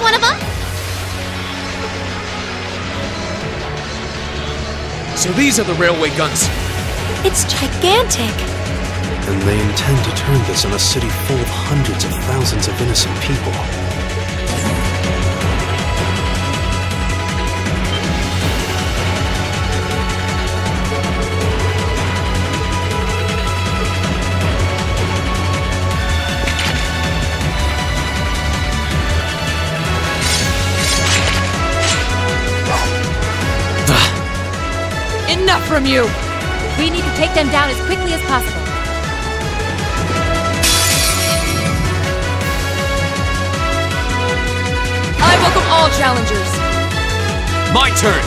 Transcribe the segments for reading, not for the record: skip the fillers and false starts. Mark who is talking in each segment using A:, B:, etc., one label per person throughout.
A: one of them?
B: So these are the railway guns.
C: It's gigantic.
D: And they intend to turn this on a city full of hundreds of thousands of innocent people.
E: Enough from you!
C: We need to take them down as quickly as possible.
E: I welcome all challengers.
B: My turn.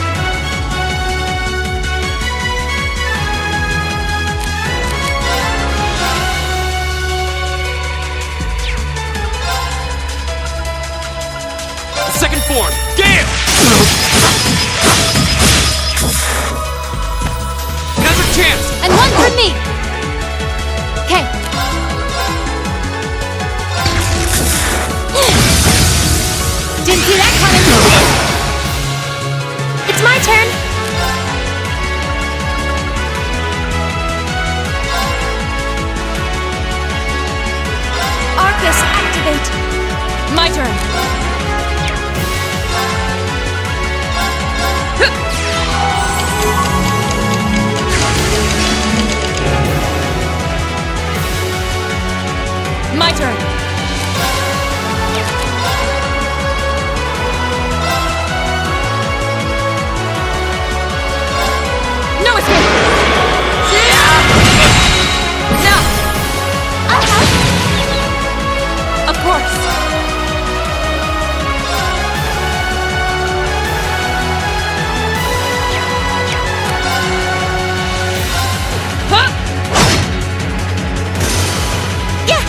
B: Second form, Gale! Another chance!
C: And one for me! Okay. Didn't see that coming! It's my turn! Arcus, activate!
E: My turn. My turn. No escape! No!
A: I'll help.
E: Of course. Huh?
A: Yeah!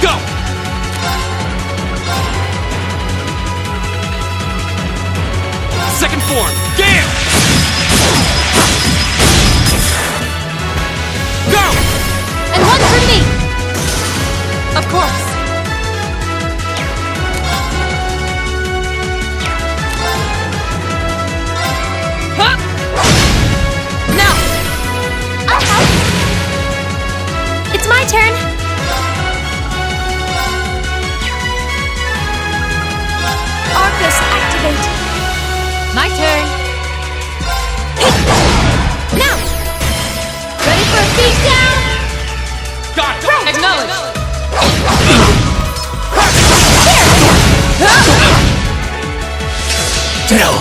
B: Go! Second form, Gale! Go!
C: And one for me!
E: Of course. Huh? Now!
A: I'll help.
C: It's my turn! Arcus, activate! My turn! Now! Ready for a beatdown?
B: Got it!
E: Acknowledge.
D: Dell!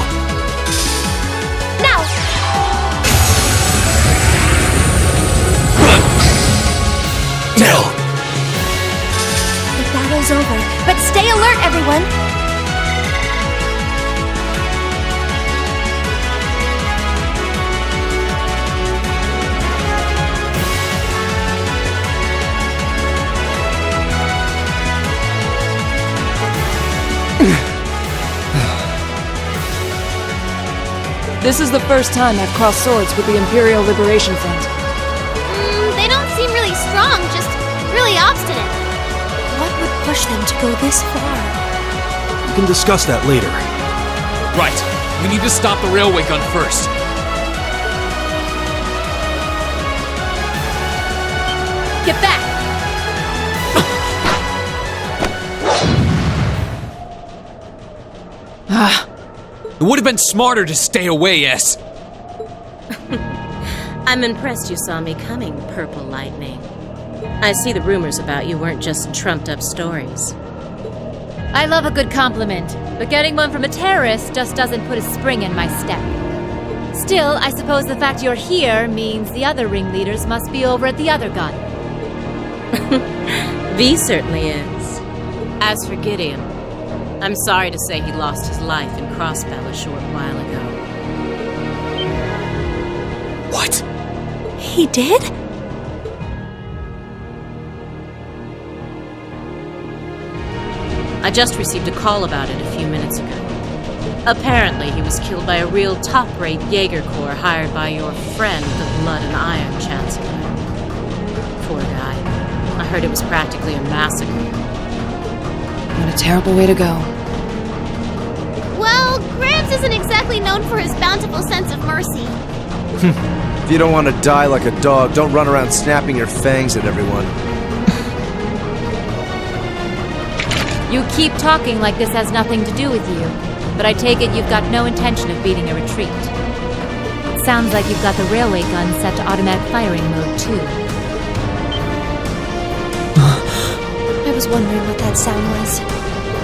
C: Now!
D: Dell!
C: The battle's over, but stay alert, everyone!
E: This is the first time I've crossed swords with the Imperial Liberation Front.
A: They don't seem really strong, just really obstinate.
C: What would push them to go this far?
D: We can discuss that later.
B: Right. We need to stop the railway gun first.
C: Get back!
B: It would have been smarter to stay away, S.
F: I'm impressed you saw me coming, Purple Lightning. I see the rumors about you weren't just trumped-up stories.
C: I love a good compliment, but getting one from a terrorist just doesn't put a spring in my step. Still, I suppose the fact you're here means the other ringleaders must be over at the other gun.
F: V certainly is. As for Gideon, I'm sorry to say he lost his life in Crossbell a short while ago.
B: What?
C: He did?
F: I just received a call about it a few minutes ago. Apparently, he was killed by a real top-rate Jaeger Corps hired by your friend, the Blood and Iron Chancellor. Poor guy. I heard it was practically a massacre.
E: What a terrible way to go.
A: Well, Gramps isn't exactly known for his bountiful sense of mercy.
G: If you don't want to die like a dog, don't run around snapping your fangs at everyone.
C: You keep talking like this has nothing to do with you, but I take it you've got no intention of beating a retreat. It sounds like you've got the railway gun set to automatic firing mode, too.
A: I was wondering what that sound was.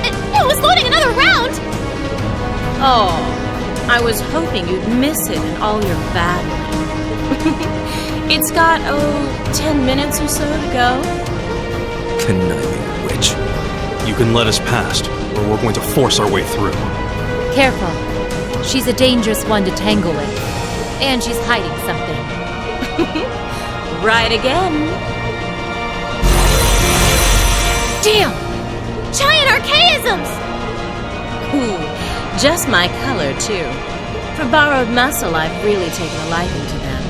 A: It was loading another round!
F: Oh, I was hoping you'd miss it in all your battling. It's got, 10 minutes or so to go.
D: Conniving witch. You can let us past, or we're going to force our way through.
C: Careful. She's a dangerous one to tangle with. And she's hiding something.
F: Right again.
C: Damn!
A: Giant archaisms!
F: Ooh, just my color, too. For borrowed muscle, I've really taken a liking to them.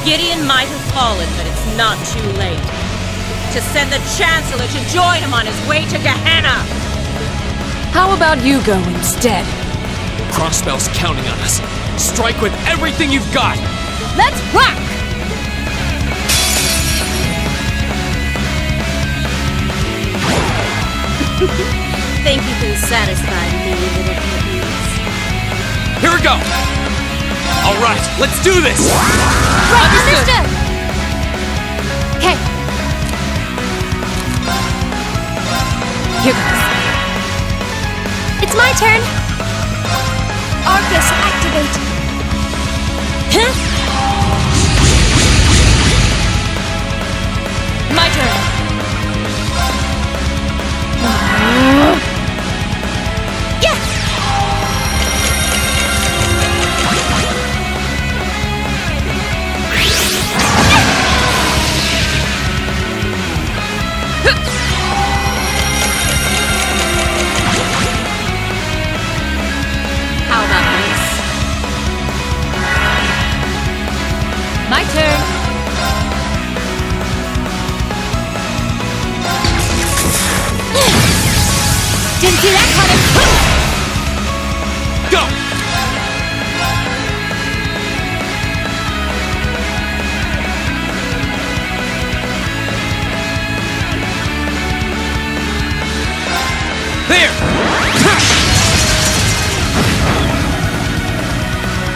F: Gideon might have fallen, but it's not too late. To send the Chancellor to join him on his way to Gehenna!
E: How about you go instead?
B: Crossbell's counting on us. Strike with everything you've got!
C: Let's rock!
F: Think you can satisfy me, little puppies?
B: Here we go! Alright, let's do this!
C: Right, understood! Okay. Here goes.
A: It's my turn! Arcus, activate!
C: Huh? My turn.
A: Yeah!
F: How about this?
C: My turn. Didn't see that coming.
B: Go! There!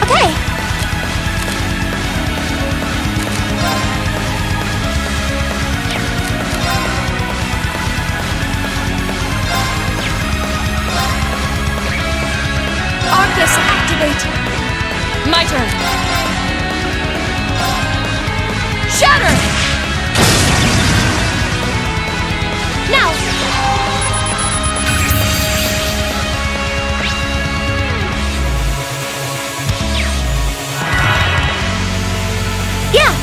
A: Okay! Arcus, activate!
C: My turn.
A: Shatter! Now! Yeah!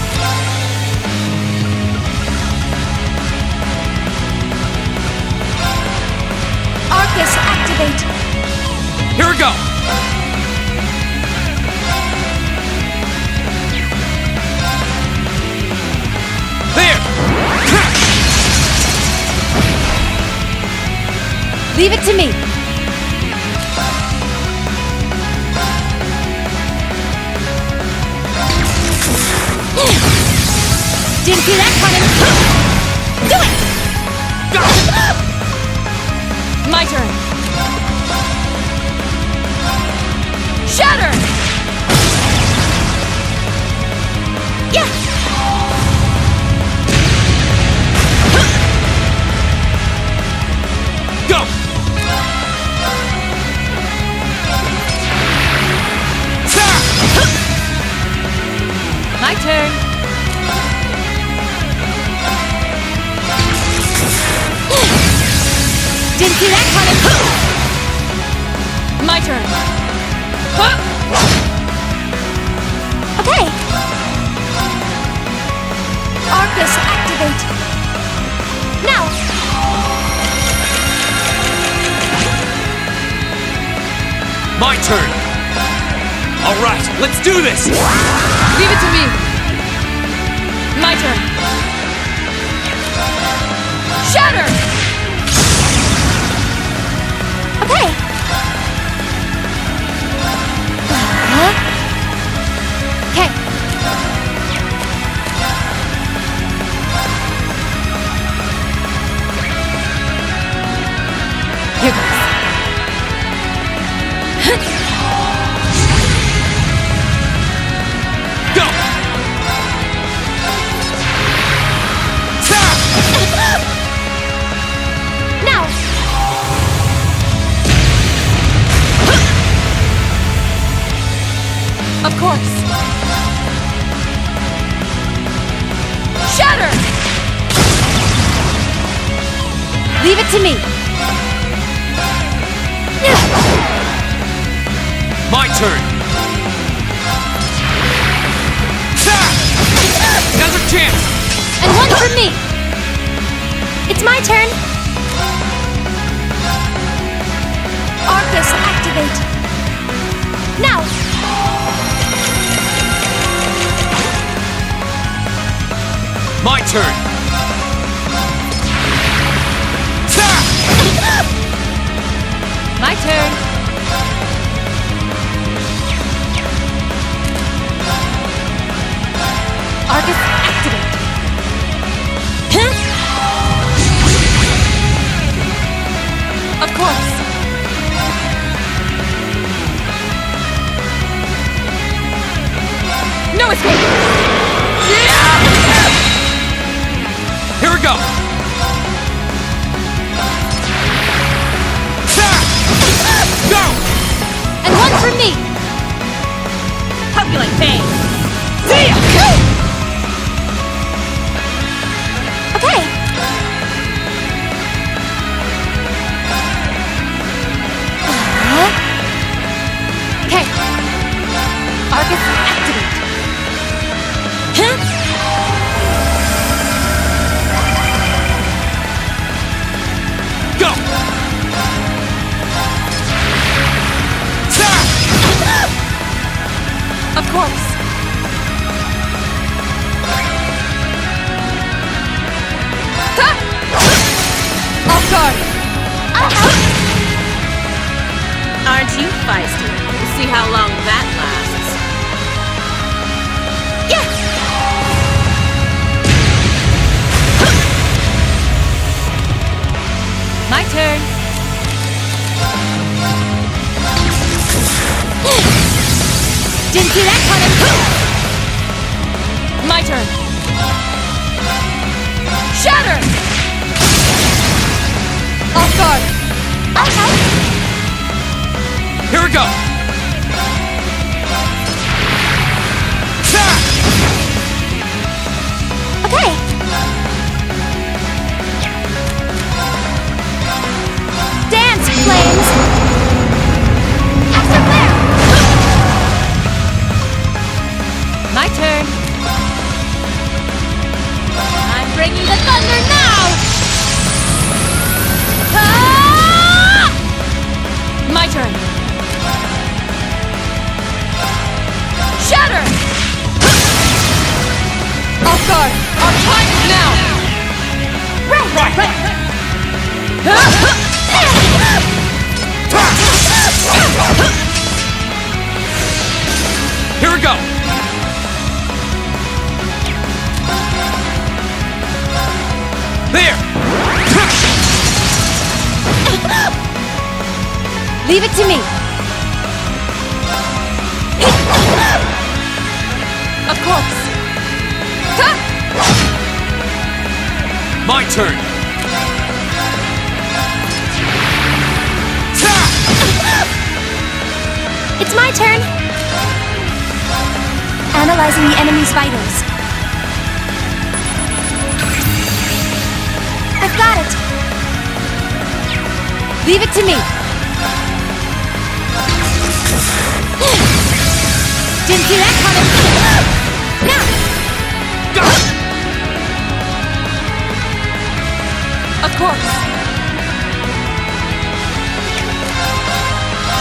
A: Arcus, activate!
B: Here we go! There!
C: Leave it to me. Didn't see that coming.
A: Do it!
C: My turn.
A: Shatter! Yeah!
B: Go!
C: My turn. Didn't see that coming. My turn.
A: Okay! Arcus, activate!
B: My turn! Alright, let's do this!
E: Leave it to me! My turn! Shatter!
A: Okay. Okay.
C: Here goes.
B: Go!
A: Now.
E: Of course! Shatter!
A: Leave it to me.
B: My turn! Another chance!
A: And one for me. It's my turn. Arcus, activate. Now.
B: My turn!
C: My turn.
A: Arcus, activate.
E: Of course! No escape!
B: Here we go! Go!
A: And one for me.
F: Hope you like pain.
A: Okay. Okay. Arcus, activate.
B: Go!
E: Of course! Off guard!
F: Aren't you feisty? We'll see how long that lasts.
A: Yes.
C: My turn.
A: Didn't see that coming.
E: My turn! Shatter! Off guard!
A: Okay.
B: Here we go!
A: Okay. Dance, flames. Extra flare.
C: My turn. I'm bringing the thunder now!
A: Ah!
E: My turn! Shatter! Off guard! Our time is now!
B: Right! Here we go! There!
A: Leave it to me.
E: Of course!
B: My turn!
A: It's my turn. Analyzing the enemy's vitals. I've got it. Leave it to me. Didn't see that coming. Now.
B: Go!
E: Of course!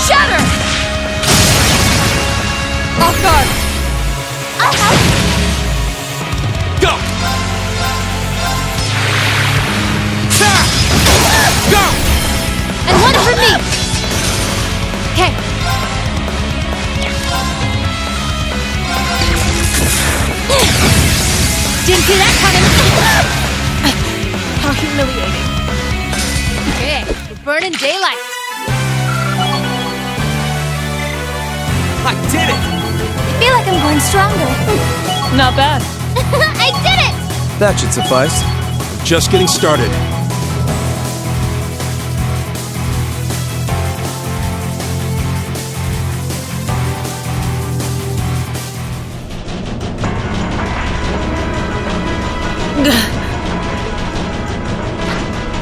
E: Shatter!
C: didn't see that coming! How humiliating. Okay, we're burning daylight.
B: I did it!
A: I feel like I'm going stronger.
E: Not bad.
A: I did it!
G: That should suffice.
D: Just getting started.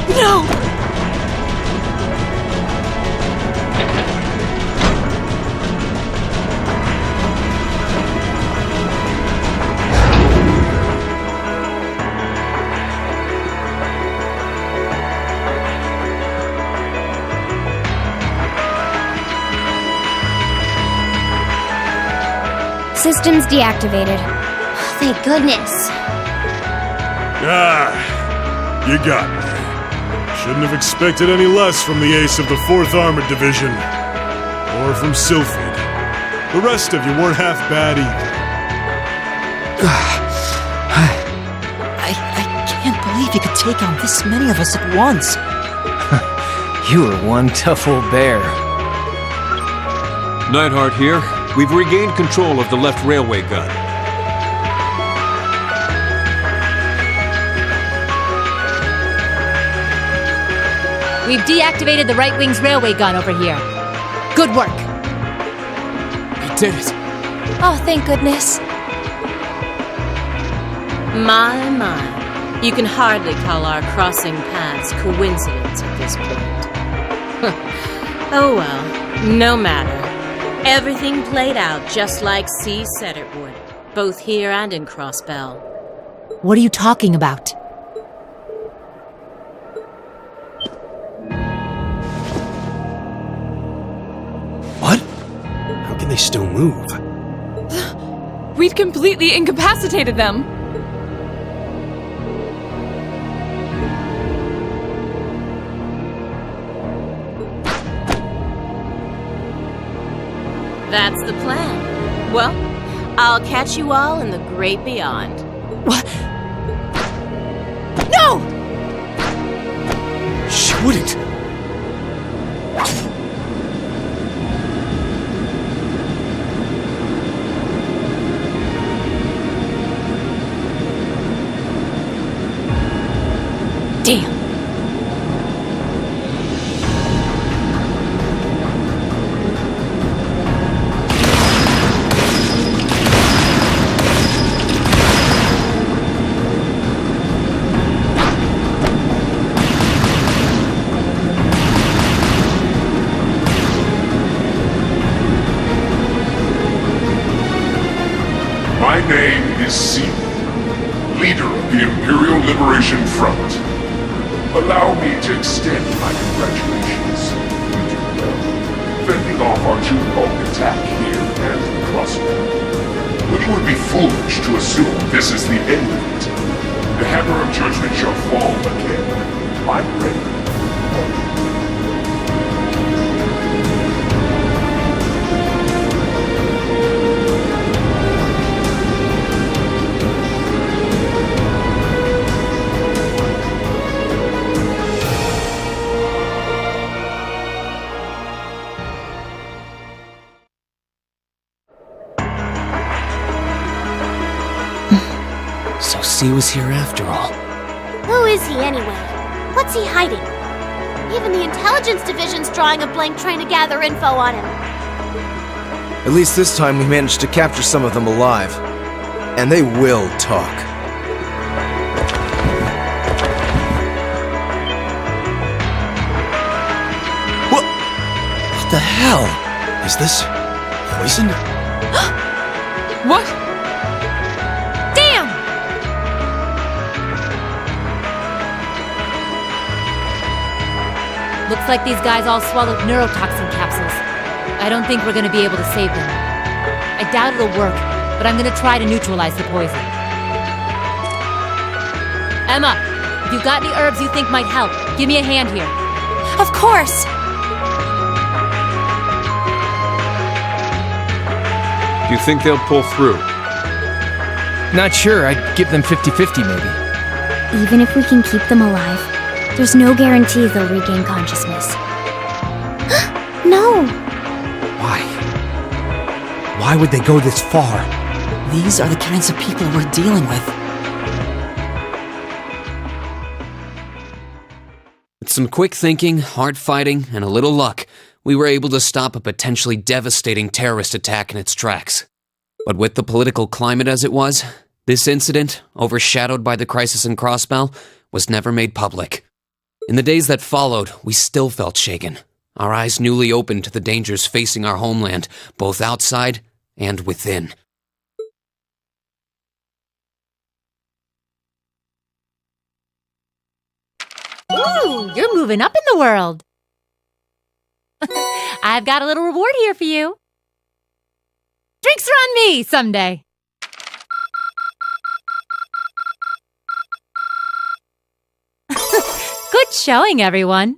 F: No!
A: Systems deactivated. Thank goodness.
H: Ah, you got me. Shouldn't have expected any less from the ace of the 4th Armored Division. Or from Sylphid. The rest of you weren't half bad either.
I: I can't believe you could take on this many of us at once.
G: You were one tough old bear.
J: Neidhart here. We've regained control of the left railway gun.
C: We've deactivated the right wing's railway gun over here. Good work.
B: We did it.
A: Oh, thank goodness.
F: My. You can hardly call our crossing paths coincidence at this point. Oh well, no matter. Everything played out just like C said it would, both here and in Crossbell.
C: What are you talking about?
D: What? How can they still move?
E: We've completely incapacitated them.
F: That's the plan. Well, I'll catch you all in the great beyond.
I: What?
C: No!
D: She wouldn't.
C: Damn.
K: My name is C, leader of the Imperial Liberation Front. Allow me to extend my congratulations. You did well, fending off our two-pronged attack here and Crossbell. But it would be foolish to assume this is the end of it. The hammer of judgment shall fall again. I'm ready.
I: So C was here after all.
A: Who is he anyway? What's he hiding? Even the intelligence division's drawing a blank trying to gather info on him.
G: At least this time we managed to capture some of them alive. And they will talk.
I: What the hell?
D: Is this poison?
E: What?
C: Damn! Looks like these guys all swallowed neurotoxin capsules. I don't think we're gonna be able to save them. I doubt it'll work, but I'm gonna try to neutralize the poison. Emma, if you've got any herbs you think might help, give me a hand here.
A: Of course!
J: Do you think they'll pull through?
L: Not sure. I'd give them 50-50 maybe.
M: Even if we can keep them alive, there's no guarantee they'll regain consciousness. No!
N: Why? Why would they go this far?
I: These are the kinds of people we're dealing with.
B: With some quick thinking, hard fighting, and a little luck, we were able to stop a potentially devastating terrorist attack in its tracks. But with the political climate as it was, this incident, overshadowed by the crisis in Crossbell, was never made public. In the days that followed, we still felt shaken, our eyes newly opened to the dangers facing our homeland, both outside and within.
C: Ooh, you're moving up in the world. I've got a little reward here for you. Drinks are on me someday. Good showing, everyone.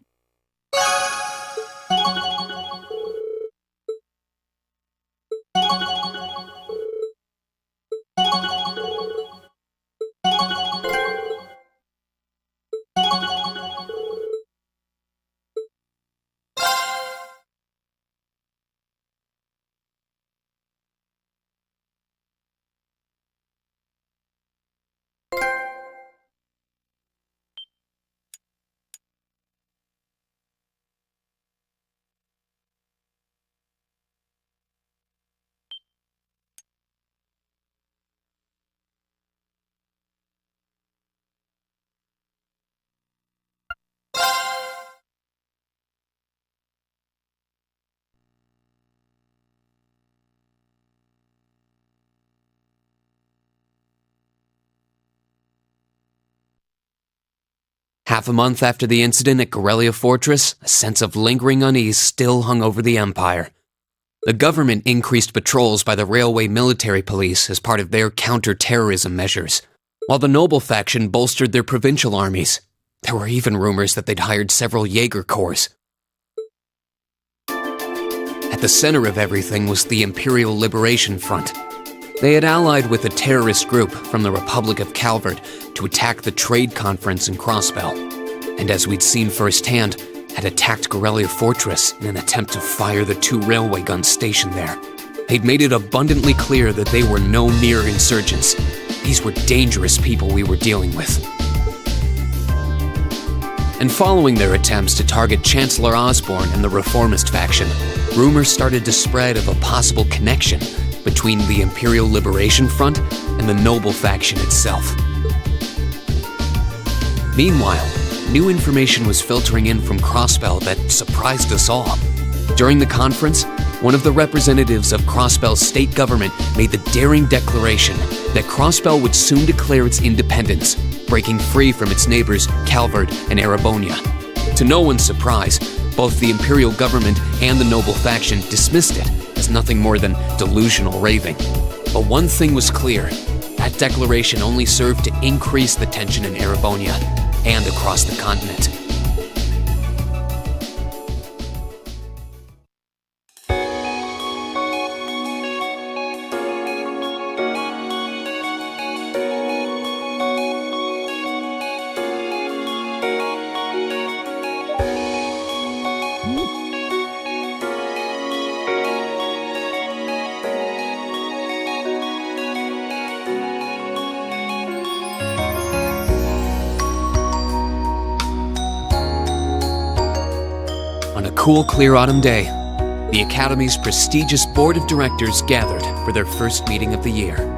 B: Half a month after the incident at Corellia Fortress, a sense of lingering unease still hung over the Empire. The government increased patrols by the railway military police as part of their counter-terrorism measures, while the noble faction bolstered their provincial armies. There were even rumors that they'd hired several Jaeger corps. At the center of everything was the Imperial Liberation Front. They had allied with a terrorist group from the Republic of Calvert to attack the trade conference in Crossbell, and as we'd seen firsthand, had attacked Corellia Fortress in an attempt to fire the 2 railway guns stationed there. They'd made it abundantly clear that they were no mere insurgents. These were dangerous people we were dealing with. And following their attempts to target Chancellor Osborne and the Reformist faction, rumors started to spread of a possible connection between the Imperial Liberation Front and the noble faction itself. Meanwhile, new information was filtering in from Crossbell that surprised us all. During the conference, one of the representatives of Crossbell's state government made the daring declaration that Crossbell would soon declare its independence, breaking free from its neighbors Calvert and Erebonia. To no one's surprise, both the Imperial government and the noble faction dismissed it as nothing more than delusional raving. But one thing was clear: that declaration only served to increase the tension in Erebonia and across the continent. On a cool, clear autumn day, the Academy's prestigious board of directors gathered for their first meeting of the year.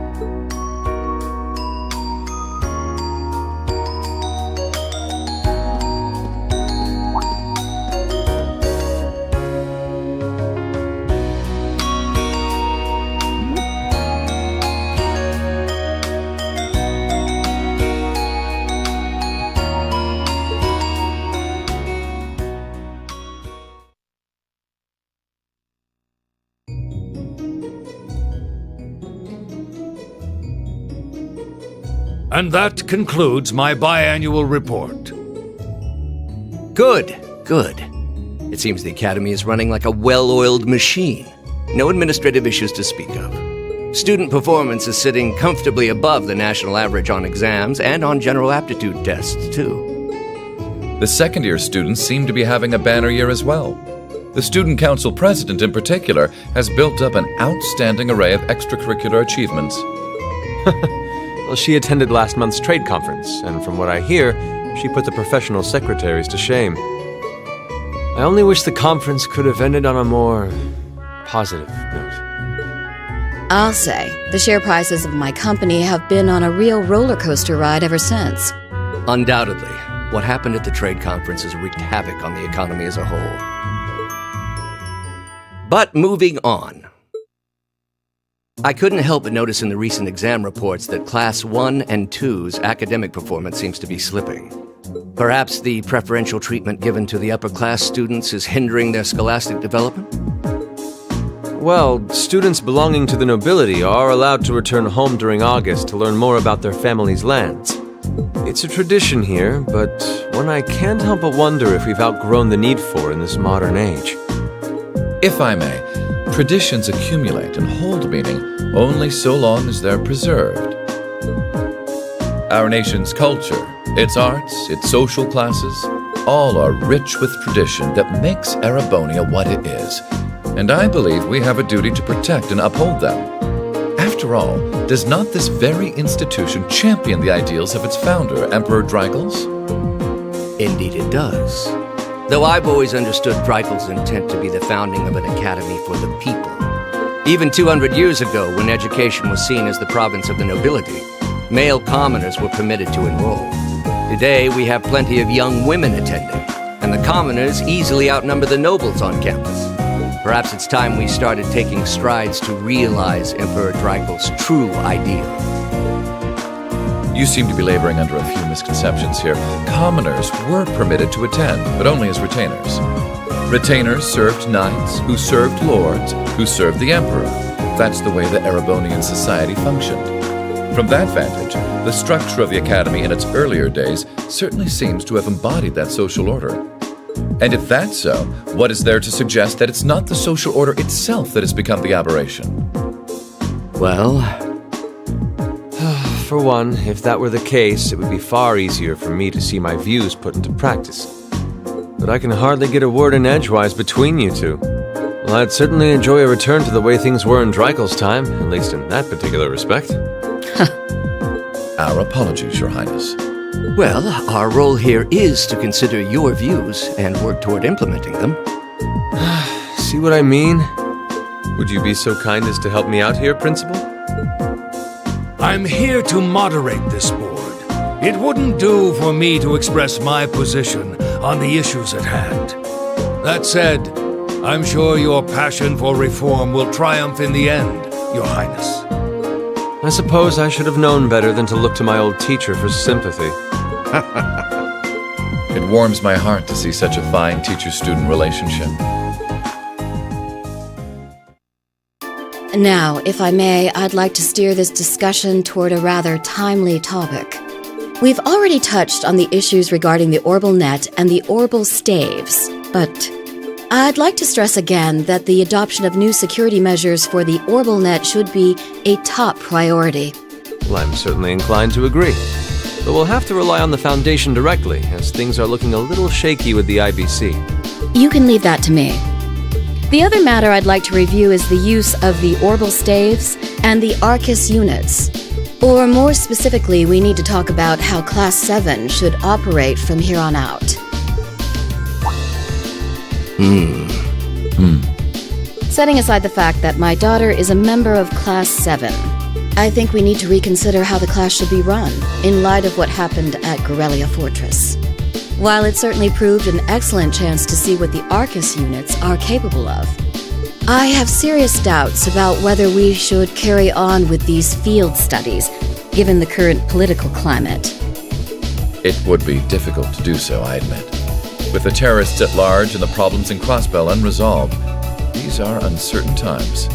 O: And that concludes my biannual report.
P: Good, good. It seems the Academy is running like a well-oiled machine. No administrative issues to speak of. Student performance is sitting comfortably above the national average on exams and on general aptitude tests, too.
Q: The second-year students seem to be having a banner year as well. The Student Council president, in particular, has built up an outstanding array of extracurricular achievements.
R: Well, she attended last month's trade conference, and from what I hear, she put the professional secretaries to shame. I only wish the conference could have ended on a more positive note.
S: I'll say, the share prices of my company have been on a real roller coaster ride ever since.
P: Undoubtedly, what happened at the trade conference has wreaked havoc on the economy as a whole. But moving on. I couldn't help but notice in the recent exam reports that Class 1 and 2's academic performance seems to be slipping. Perhaps the preferential treatment given to the upper-class students is hindering their scholastic development?
R: Well, students belonging to the nobility are allowed to return home during August to learn more about their family's lands. It's a tradition here, but one I can't help but wonder if we've outgrown the need for in this modern age.
Q: If I may, traditions accumulate and hold meaning only so long as they're preserved. Our nation's culture, its arts, its social classes, all are rich with tradition that makes Erebonia what it is, and I believe we have a duty to protect and uphold them. After all, does not this very institution champion the ideals of its founder, Emperor Dreigels?
P: Indeed it does. Though I've always understood Dreigels' intent to be the founding of an academy for the people. Even 200 years ago, when education was seen as the province of the nobility, male commoners were permitted to enroll. Today, we have plenty of young women attending, and the commoners easily outnumber the nobles on campus. Perhaps it's time we started taking strides to realize Emperor Dreigels' true ideal.
Q: You seem to be laboring under a few misconceptions here. Commoners were permitted to attend, but only as retainers. Retainers served knights, who served lords, who served the emperor. That's the way the Erebonian society functioned. From that vantage, the structure of the academy in its earlier days certainly seems to have embodied that social order. And if that's so, what is there to suggest that it's not the social order itself that has become the aberration?
P: Well,
R: for one, if that were the case, it would be far easier for me to see my views put into practice. But I can hardly get a word in edgewise between you two. Well, I'd certainly enjoy a return to the way things were in Dreigels' time, at least in that particular respect.
Q: Our apologies, Your Highness.
P: Well, our role here is to consider your views and work toward implementing them.
R: See what I mean? Would you be so kind as to help me out here, Principal?
O: I'm here to moderate this board. It wouldn't do for me to express my position on the issues at hand. That said, I'm sure your passion for reform will triumph in the end, Your Highness.
R: I suppose I should have known better than to look to my old teacher for sympathy.
Q: It warms my heart to see such a fine teacher-student relationship.
S: Now, if I may, I'd like to steer this discussion toward a rather timely topic. We've already touched on the issues regarding the Orbal Net and the Orbal Staves, but I'd like to stress again that the adoption of new security measures for the Orbal Net should be a top priority.
R: Well, I'm certainly inclined to agree. But we'll have to rely on the Foundation directly, as things are looking a little shaky with the IBC.
S: You can leave that to me. The other matter I'd like to review is the use of the Orbal Staves and the Arcus units. Or more specifically, we need to talk about how Class 7 should operate from here on out. Setting aside the fact that my daughter is a member of Class 7, I think we need to reconsider how the class should be run, in light of what happened at Gorelia Fortress. While it certainly proved an excellent chance to see what the Arcus units are capable of, I have serious doubts about whether we should carry on with these field studies, given the current political climate.
Q: It would be difficult to do so, I admit. With the terrorists at large and the problems in Crossbell unresolved, these are uncertain times.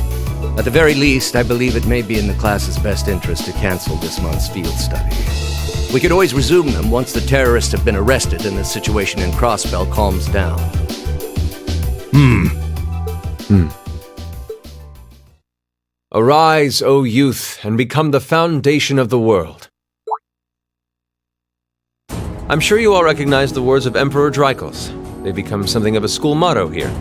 P: At the very least, I believe it may be in the class's best interest to cancel this month's field study. We could always resume them once the terrorists have been arrested and the situation in Crossbell calms down.
R: Arise, O youth, and become the foundation of the world. I'm sure you all recognize the words of Emperor Dreikels. They've become something of a school motto here.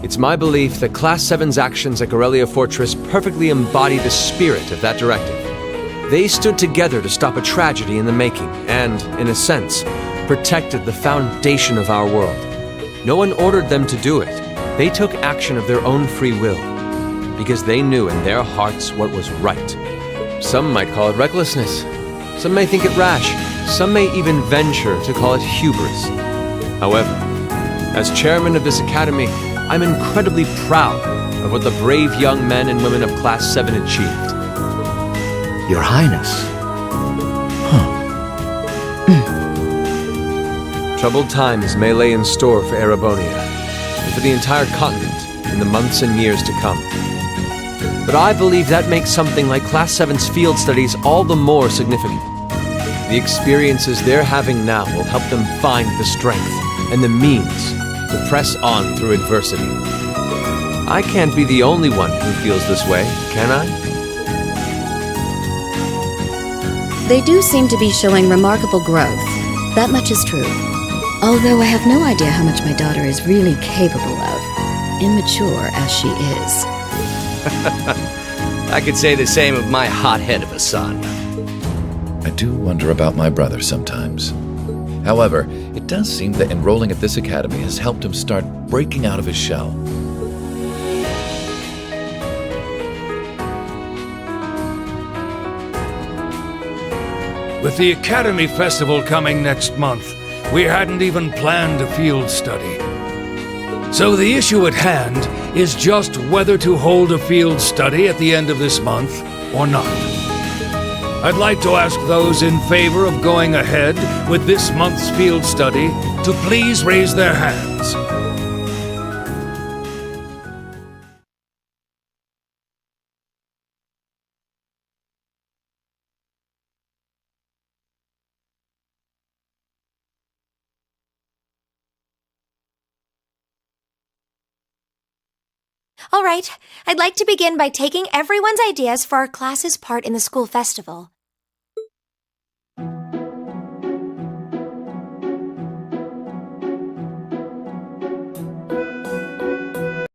R: It's my belief that Class 7's actions at Gorelia Fortress perfectly embody the spirit of that directive. They stood together to stop a tragedy in the making and, in a sense, protected the foundation of our world. No one ordered them to do it. They took action of their own free will, because they knew in their hearts what was right. Some might call it recklessness. Some may think it rash. Some may even venture to call it hubris. However, as chairman of this academy, I'm incredibly proud of what the brave young men and women of Class 7 achieved.
P: Your Highness.
R: Troubled times may lay in store for Erebonia, and for the entire continent in the months and years to come. But I believe that makes something like Class 7's field studies all the more significant. The experiences they're having now will help them find the strength and the means to press on through adversity. I can't be the only one who feels this way, can I?
S: They do seem to be showing remarkable growth. That much is true. Although I have no idea how much my daughter is really capable of, immature as she is.
P: I could say the same of my hothead of a son.
Q: I do wonder about my brother sometimes. However, it does seem that enrolling at this academy has helped him start breaking out of his shell.
O: With the Academy Festival coming next month, we hadn't even planned a field study. So the issue at hand is just whether to hold a field study at the end of this month or not. I'd like to ask those in favor of going ahead with this month's field study to please raise their hands.
A: All right, I'd like to begin by taking everyone's ideas for our class's part in the school festival.